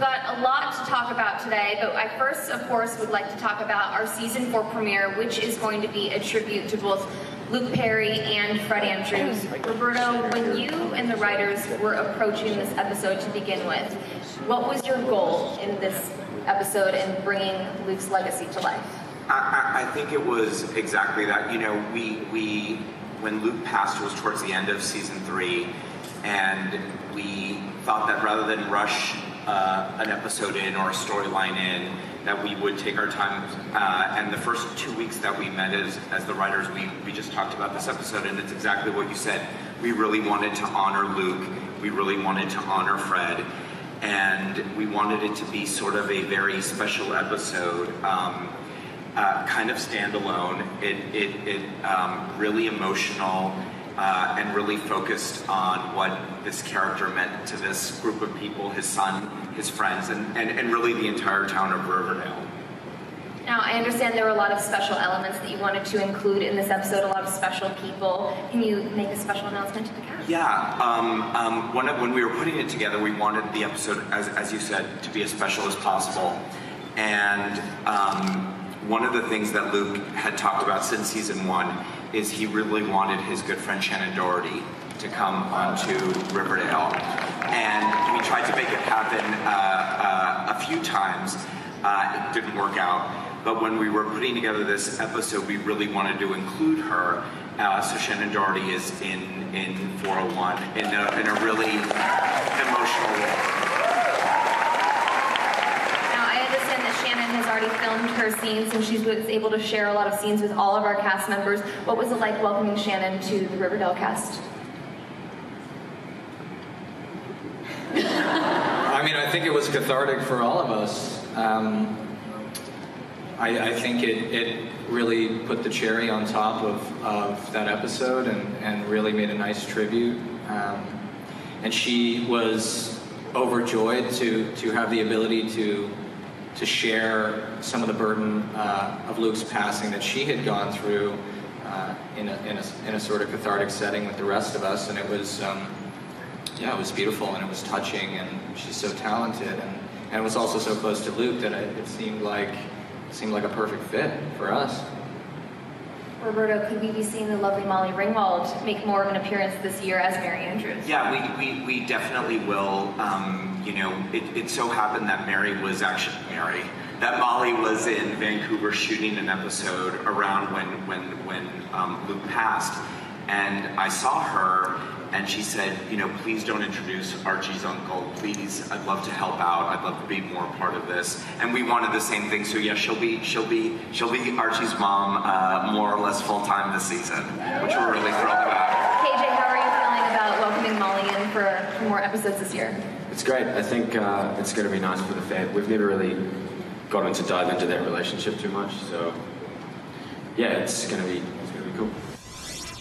got a lot to talk about today, but I first, of course, would like to talk about our season 4 premiere, which is going to be a tribute to both Luke Perry and Fred Andrews. Roberto, when you and the writers were approaching this episode to begin with, what was your goal in this episode and bringing Luke's legacy to life? I think it was exactly that. You know, we when Luke passed, it was towards the end of season 3, and we thought that rather than rush an episode in or a storyline in, that we would take our time. And the first 2 weeks that we met as the writers, we just talked about this episode, and it's exactly what you said. We really wanted to honor Luke. We really wanted to honor Fred. And we wanted it to be sort of a very special episode, kind of standalone. It really emotional, and really focused on what this character meant to this group of people, his son, his friends, and really the entire town of Riverdale. Now, I understand there were a lot of special elements that you wanted to include in this episode, a lot of special people. Can you make a special announcement to the cast? Yeah, when we were putting it together, we wanted the episode, as you said, to be as special as possible. And one of the things that Luke had talked about since season 1 is he really wanted his good friend Shannon Doherty to come onto Riverdale. And we tried to make it happen a few times. It didn't work out. But when we were putting together this episode, we really wanted to include her. So Shannon Doherty is in 401 in a really emotional role. Shannon has already filmed her scenes, and she was able to share a lot of scenes with all of our cast members. What was it like welcoming Shannon to the Riverdale cast? I mean, I think it was cathartic for all of us. I think it really put the cherry on top of that episode and really made a nice tribute. And she was overjoyed to have the ability to share some of the burden of Luke's passing that she had gone through in a sort of cathartic setting with the rest of us, and it was it was beautiful and it was touching, and she's so talented, and it was also so close to Luke that it seemed like a perfect fit for us. Roberto, could we be seeing the lovely Molly Ringwald make more of an appearance this year as Mary Andrews? Yeah, we definitely will. You know, it so happened that that Molly was in Vancouver shooting an episode around when Luke passed, and I saw her, and she said, you know, please don't introduce Archie's uncle. Please, I'd love to help out. I'd love to be more a part of this. And we wanted the same thing. So yeah, she'll be Archie's mom more or less full time this season, which we're really thrilled about. KJ, how are you feeling about welcoming Molly in for more episodes this year? It's great. I think it's going to be nice for the fan. We've never really gotten to dive into their relationship too much, so yeah, it's going to be cool.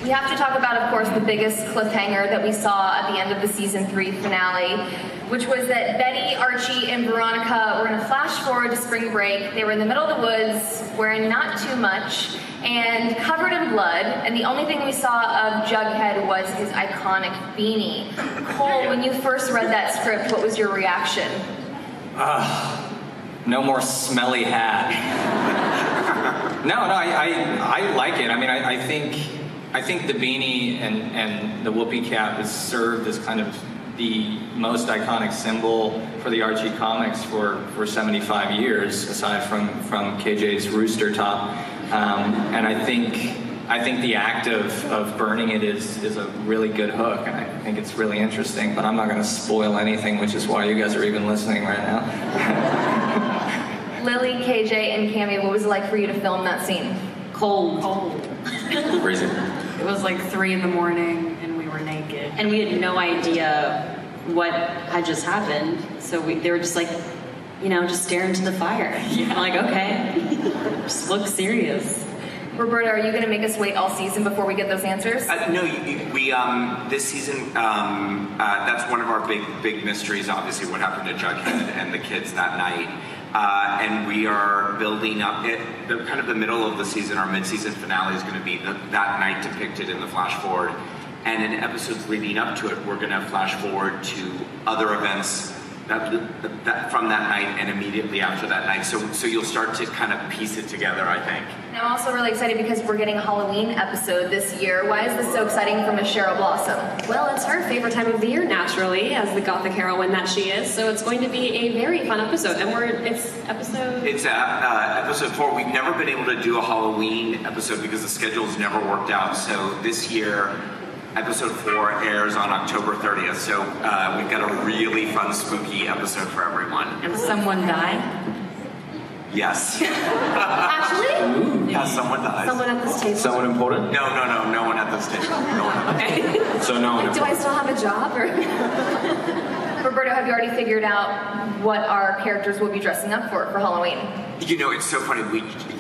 We have to talk about, of course, the biggest cliffhanger that we saw at the end of the season 3 finale, which was that Betty, Archie, and Veronica were in a flash forward to spring break. They were in the middle of the woods, wearing not too much, and covered in blood, and the only thing we saw of Jughead was his iconic beanie. Cole, when you first read that script, what was your reaction? No more smelly hat. No, I like it. I mean, I think the beanie and the whoopee cap has served as kind of the most iconic symbol for the Archie comics for 75 years, aside from KJ's rooster top. And I think the act of burning it is a really good hook, and I think it's really interesting, but I'm not going to spoil anything, which is why you guys are even listening right now. Lily, KJ, and Cammy, what was it like for you to film that scene? Cold. Freezing. It was like 3 a.m, and we were naked. And we had no idea what had just happened. So they were just like, you know, just staring into the fire. Yeah. Like, okay, just look serious. Roberto, are you going to make us wait all season before we get those answers? No, we this season, that's one of our big mysteries, obviously, what happened to Jughead and the kids that night. And we are building up kind of the middle of the season. Our mid-season finale is going to be that night depicted in the flash forward. And in episodes leading up to it, we're going to flash forward to other events from that night and immediately after that night. So you'll start to kind of piece it together, I think. And I'm also really excited because we're getting a Halloween episode this year. Why is this so exciting for Miss Cheryl Blossom? Well, it's her favorite time of the year, naturally, as the gothic heroine that she is. So it's going to be a very fun episode. And it's episode 4. We've never been able to do a Halloween episode because the schedule's never worked out. So this year, episode 4 airs on October 30th. So we've got a really fun, spooky episode for everyone. And someone died? Yes. Actually? Yeah, someone dies. Someone at this table. Someone important? No one at this table. No one at this table. Okay. So no one. Do I still have a job? Or Roberto, have you already figured out what our characters will be dressing up for Halloween? You know, it's so funny.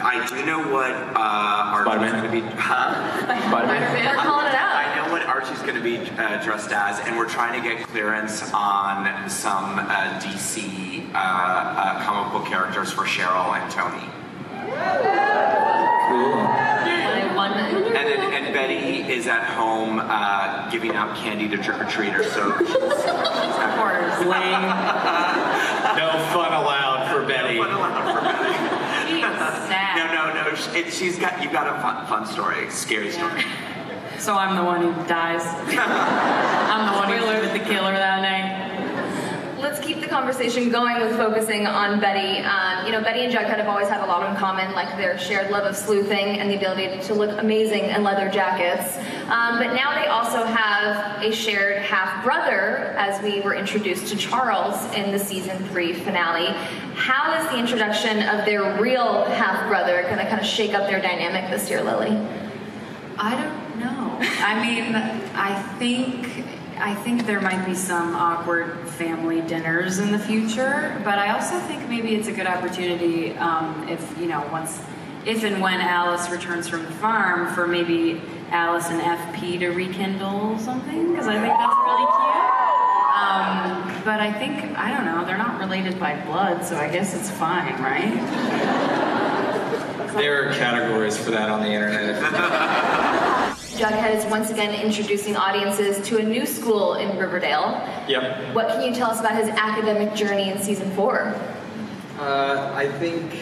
I do know what Archie's going to be. Spider-Man. We're calling it out. I know what Archie's going to be dressed as, and we're trying to get clearance on some DC comic book characters for Cheryl and Tony. Cool. And Betty is at home giving out candy to trick-or-treaters, so she's Of course. No fun allowed for Betty. No fun allowed for Betty. She's sad. No. You've got a fun story, scary story. So I'm the one who dies. I'm the one who's the killer that night. Let's keep the conversation going with focusing on Betty. Betty and Jughead have always had a lot in common, like their shared love of sleuthing and the ability to look amazing in leather jackets. But now they also have a shared half-brother, as we were introduced to Charles in the season 3 finale. How is the introduction of their real half-brother going to kind of shake up their dynamic this year, Lily? I don't know. I mean, I think there might be some awkward family dinners in the future, but I also think maybe it's a good opportunity if and when Alice returns from the farm for maybe Alice and FP to rekindle something, because I think that's really cute. But I don't know, they're not related by blood, so I guess it's fine, right? There are categories for that on the internet. Jughead is once again introducing audiences to a new school in Riverdale. Yep. What can you tell us about his academic journey in season 4? I think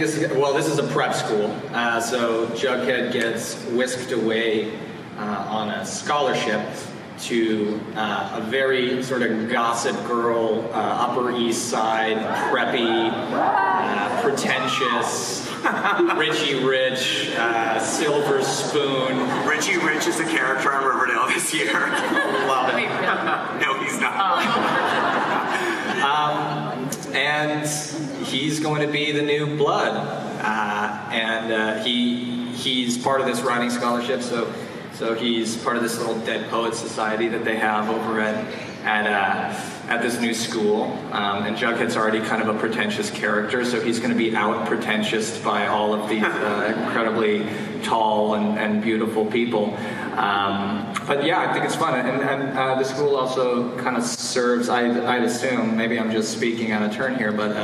this is a prep school. So Jughead gets whisked away on a scholarship to a very sort of gossip girl, Upper East Side, preppy, pretentious, Richie Rich, Silver Spoon. Richie Rich is a character on Riverdale this year. Love it. Wait, really? No, he's not. And he's going to be the new blood. He's part of this writing scholarship, so he's part of this little Dead Poets Society that they have over at this new school. And Jughead's already kind of a pretentious character, so he's going to be out-pretentious by all of these incredibly tall and beautiful people. But yeah, I think it's fun. And the school also kind of serves, I'd assume, maybe I'm just speaking on a turn here, but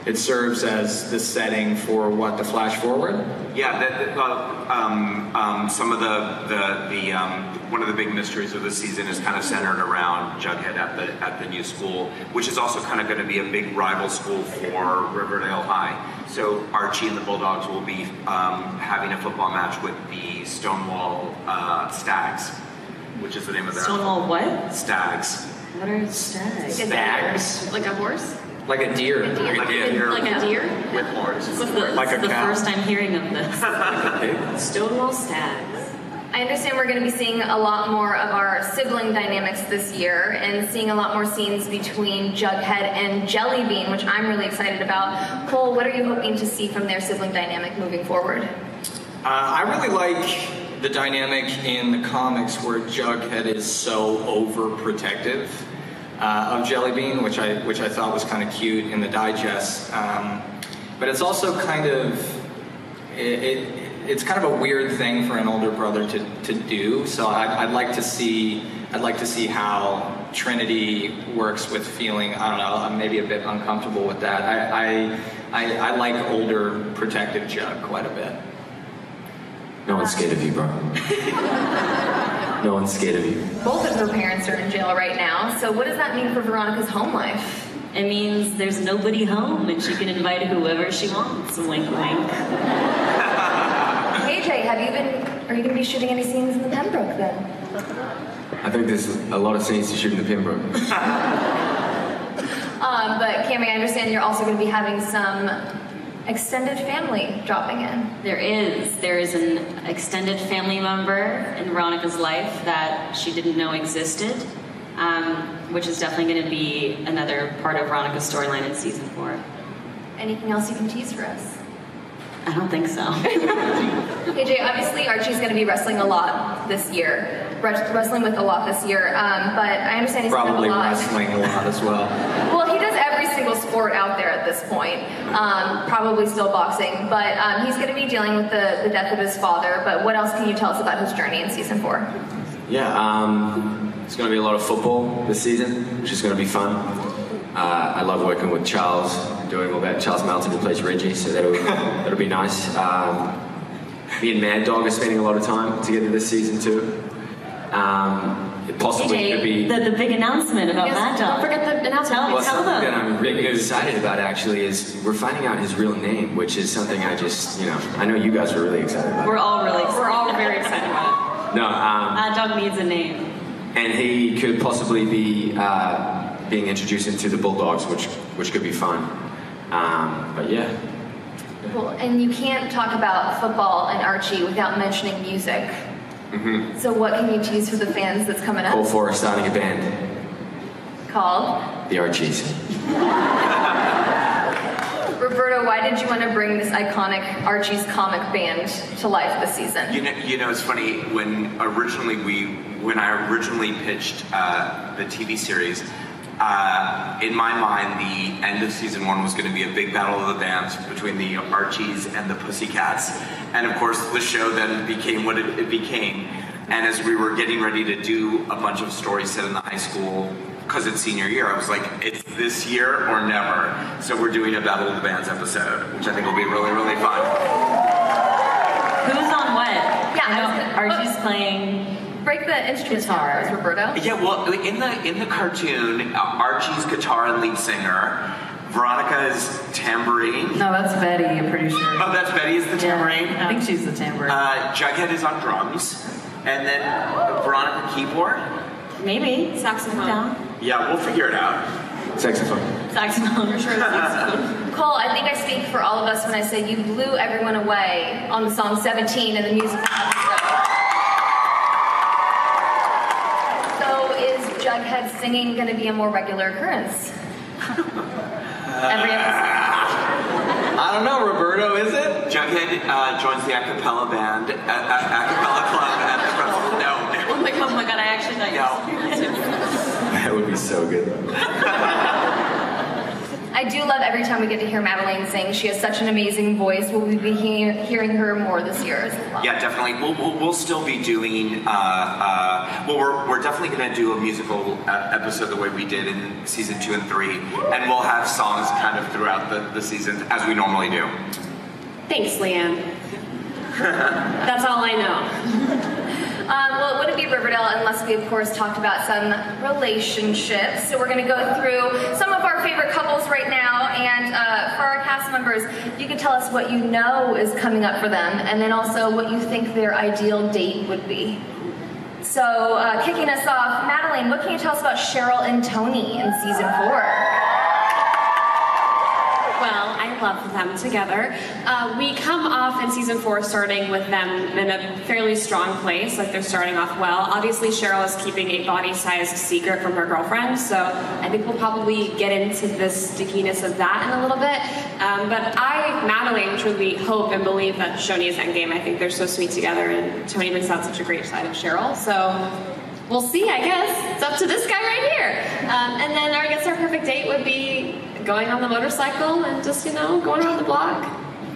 it serves as the setting for what, the flash forward? Yeah, some of the one of the big mysteries of the season is kind of centered around Jughead at the new school, which is also kind of going to be a big rival school for Riverdale High. So Archie and the Bulldogs will be having a football match with the Stonewall Stags, which is the name of their Stonewall what? Stags. What are stags? Stags? Like a horse? Like a deer. Like a deer. Like a deer? With horns. Like a the cow. first time hearing of this. Stonewall Stags. I understand we're going to be seeing a lot more of our sibling dynamics this year and seeing a lot more scenes between Jughead and Jellybean, which I'm really excited about. Cole, what are you hoping to see from their sibling dynamic moving forward? I really like the dynamic in the comics where Jughead is so overprotective of Jellybean, which I thought was kind of cute in the digest. But it's also kind of it's kind of a weird thing for an older brother to do. So I'd like to see how Trinity works with feeling, I don't know, I'm maybe a bit uncomfortable with that. I like older protective Jug quite a bit. No one's scared of you, bro. No one's scared of you. Both of her parents are in jail right now, so what does that mean for Veronica's home life? It means there's nobody home and she can invite whoever she wants. Wink, wink. AJ, are you going to be shooting any scenes in the Pembroke then? I think there's a lot of scenes to shoot in the Pembroke. But Cami, I understand you're also going to be having some extended family dropping in. There is an extended family member in Veronica's life that she didn't know existed, which is definitely going to be another part of Veronica's storyline in season 4. Anything else you can tease for us? I don't think so. AJ, obviously Archie's going to be wrestling a lot this year. Wrestling with a lot this year, but I understand he's Probably going to have a lot. wrestling a lot as well. Well, he does every single sport out there at this point. Probably still boxing, but he's going to be dealing with the death of his father. But what else can you tell us about his journey in season 4? Yeah, it's going to be a lot of football this season, which is going to be fun. I love working with Charles, doing all that. Charles Melton, who plays Reggie, so that'll be nice. Me and Mad Dog are spending a lot of time together this season too. It possibly AJ, could be the big announcement about Mad Dog. Don't forget the announcement. Tell something them. that I'm really excited about actually is we're finding out his real name, which is something I just, I know you guys are really excited about. We're all really excited. We're all very excited about it. No, Mad Dog needs a name. and he could possibly be being introduced into the Bulldogs, which could be fun. But yeah. Well, and you can't talk about football and Archie without mentioning music. Mm-hmm. So what can you tease for the fans that's coming up? Call for starting a band, Called? the Archies. Roberto, why did you want to bring this iconic Archie's comic band to life this season? You know, it's funny when I originally pitched the TV series. In my mind, the end of season 1 was going to be a big battle of the bands between the Archies and the Pussycats, and of course, the show then became what it became. And as we were getting ready to do a bunch of stories set in the high school, because it's senior year, I was like, it's this year or never. So we're doing a Battle of the Bands episode, which I think will be really, really fun. Who's on what? Yeah, I know Archie's playing. Break the instrument Guitar. for us, Roberto. Yeah, well, in the cartoon, Archie's guitar and lead singer, Veronica's tambourine. No, that's Betty, I'm pretty sure. Oh, that's Betty is the tambourine. I think she's the tambourine. Jughead is on drums, and then Veronica keyboard. Maybe. Saxophone. Down. Yeah, we'll figure it out. Saxophone. Saxophone. For sure. Saxophone. Cole, I think I speak for all of us when I say you blew everyone away on the song 17 in the musical episode. So is Jughead singing going to be a more regular occurrence? Every episode? I don't know, Roberto, is it? Jughead joins the a cappella band, a cappella club at the Crystal. No. Oh my god, I actually thought you were That would be so good. I do love every time we get to hear Madelaine sing. She has such an amazing voice. Will we be hearing her more this year as well? Yeah, definitely. We'll still be doing. We're definitely going to do a musical episode the way we did in season 2 and 3, and we'll have songs kind of throughout the seasons as we normally do. Thanks, Leanne. That's all I know. Well, it wouldn't be Riverdale unless we, of course, talked about some relationships. So we're going to go through some of our favorite couples right now. And for our cast members, you can tell us what you know is coming up for them, and then also what you think their ideal date would be. So kicking us off, Madelaine, what can you tell us about Cheryl and Tony in season 4? Well, I love them together. We come off in season 4 starting with them in a fairly strong place, like they're starting off well. Obviously, Cheryl is keeping a body-sized secret from her girlfriend, so I think we'll probably get into the stickiness of that in a little bit. But Madelaine, truly hope and believe that Shoni is endgame. I think they're so sweet together, and Tony brings out such a great side of Cheryl, so we'll see, I guess. It's up to this guy right here. And then I guess our perfect date would be going on the motorcycle and just, going around the block,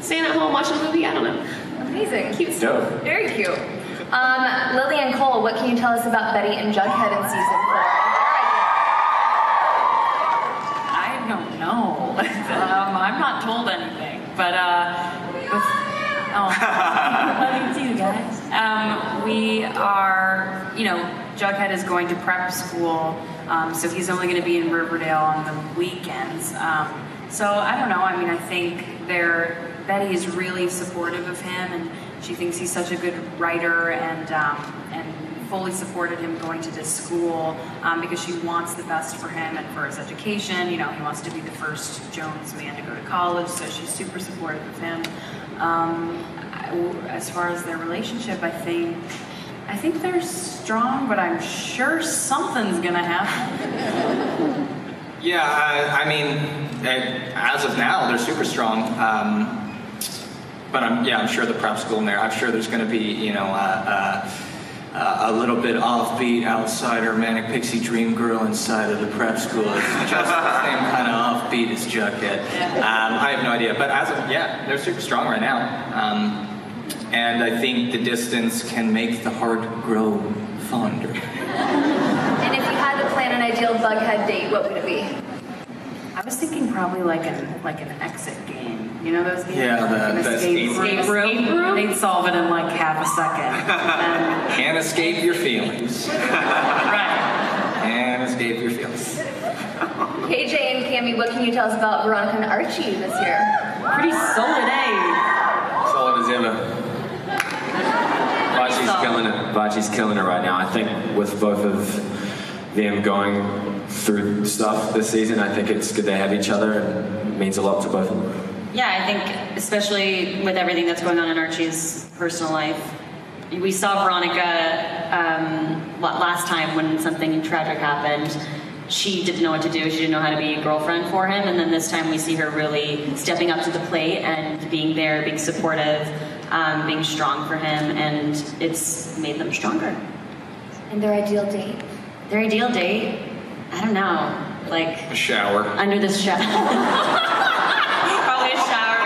staying at home, watching a movie, I don't know. Amazing. Cute stuff. Dope. Very cute. Lily and Cole, what can you tell us about Betty and Jughead in season 4? I don't know. I'm not told anything, but love you too, guys. We are, Jughead is going to prep school, so he's only going to be in Riverdale on the weekends. So I don't know. I mean, I think Betty is really supportive of him, and she thinks he's such a good writer, and fully supported him going to this school because she wants the best for him and for his education. He wants to be the first Jones man to go to college, so she's super supportive of him. As far as their relationship, I think they're strong, but I'm sure something's gonna happen. Yeah, I mean, as of now, they're super strong. But I'm sure the prep school in there, I'm sure there's going to be, a little bit offbeat outsider, manic pixie dream girl inside of the prep school. It's just the same kind of offbeat as Jughead. I have no idea, but they're super strong right now. And I think the distance can make the heart grow fonder. And if you had to plan an ideal Bughead date, what would it be? I was thinking probably like an exit game. You know those games? Yeah, the escape room. They'd solve it in like half a second. Can't escape your feelings. Right. Can't escape your feelings. KJ and Cammy, what can you tell us about Veronica and Archie this year? Pretty solid, Solid as ever. Bachi's killing it right now. I think with both of them going through stuff this season, I think it's good they have each other, and it means a lot to both of them. Yeah, I think especially with everything that's going on in Archie's personal life. We saw Veronica last time when something tragic happened. She didn't know what to do. She didn't know how to be a girlfriend for him. And then this time we see her really stepping up to the plate and being there, being supportive, being strong for him. And it's made them stronger. And their ideal date? Their ideal date? I don't know. Like a shower. Under the shower. Probably a shower.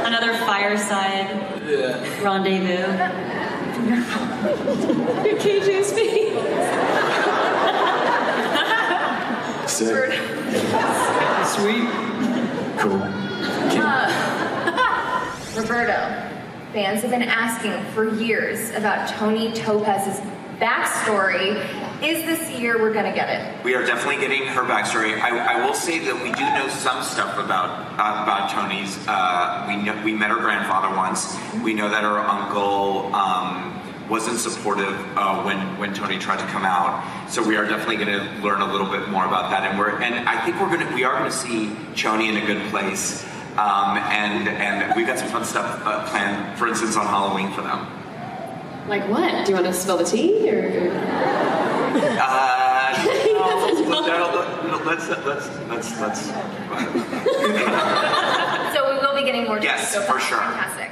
Another fireside rendezvous. KJ's face. Sick. Sweet. Cool. Roberto, fans have been asking for years about Tony Topaz's backstory. Is this year we're gonna get it? We are definitely getting her backstory. I will say that we do know some stuff about Tony's. We met her grandfather once. We know that her uncle wasn't supportive when Tony tried to come out. So we are definitely going to learn a little bit more about that. And I think we are going to see Choni in a good place. And we've got some fun stuff planned, for instance, on Halloween for them. Like what? Do you want to spill the tea, or? Let's. So we will be getting more. Yes, for sure. Fantastic.